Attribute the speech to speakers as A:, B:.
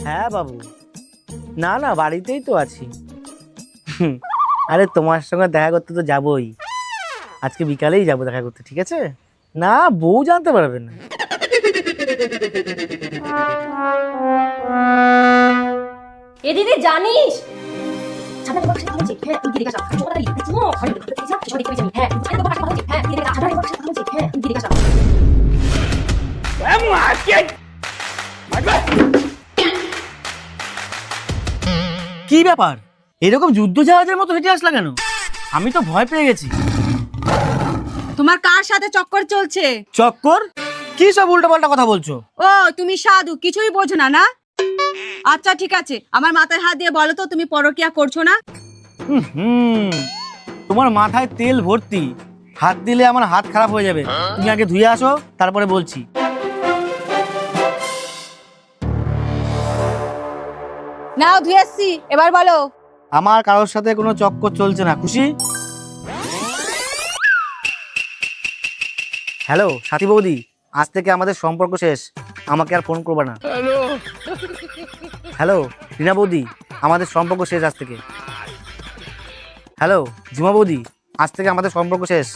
A: হ্যাঁ বাবু, না না বাড়িতেই তো আছি। আরে তোমার সঙ্গে দেখা করতে তো যাবোই, আজকে বিকালেই যাবো দেখা করতে, ঠিক আছে? না, বউ জানতে পারবে না।
B: এ দিদি জানিস ছাড়া তো কথা বলছি হ্যাঁ তুই দিকে যা ছোট দাঁড়িয়ে তুই ঘরে ঢুকে যা ছোট দিকে যাবি হ্যাঁ তুই তো কথা বলছি হ্যাঁ দিকে যা ছাড়া তো কথা বলছি হ্যাঁ তুই দিকে যা
A: কি ব্যাপার, এরকম যুদ্ধ জাহাজের মতো হেঁটে আসলা কেন? আমি তো ভয় পেয়ে গেছি।
C: তোমার কার সাথে চক্কর চলছে?
A: চক্কর? কি সব উল্টোপাল্টা কথা বলছো?
C: ও তুমি সাধু, কিছুই বোঝো না না? আচ্ছা ঠিক আছে, আমার মাথায় হাত দিয়ে বলো তো তুমি পরকিয়া করছো না?
A: হুম, তোমার মাথায় তেল ভর্তি, হাত দিলে আমার হাত খারাপ হয়ে যাবে। তুমি আগে ধুয়ে আসো, তারপরে বলছি।
C: নাও ধুয়ে এসছি, এবার বলো।
A: আমার কারোর সাথে কোনো চক্কর চলছে না, খুশি? হ্যালো সাথী বৌদি, আজ থেকে আমাদের সম্পর্ক শেষ, আমাকে আর ফোন করবে না। হ্যালো রিনা বৌদি, আমাদের সম্পর্ক শেষ আজ থেকে। হ্যালো ঝুমা বৌদি, আজ থেকে আমাদের সম্পর্ক শেষ।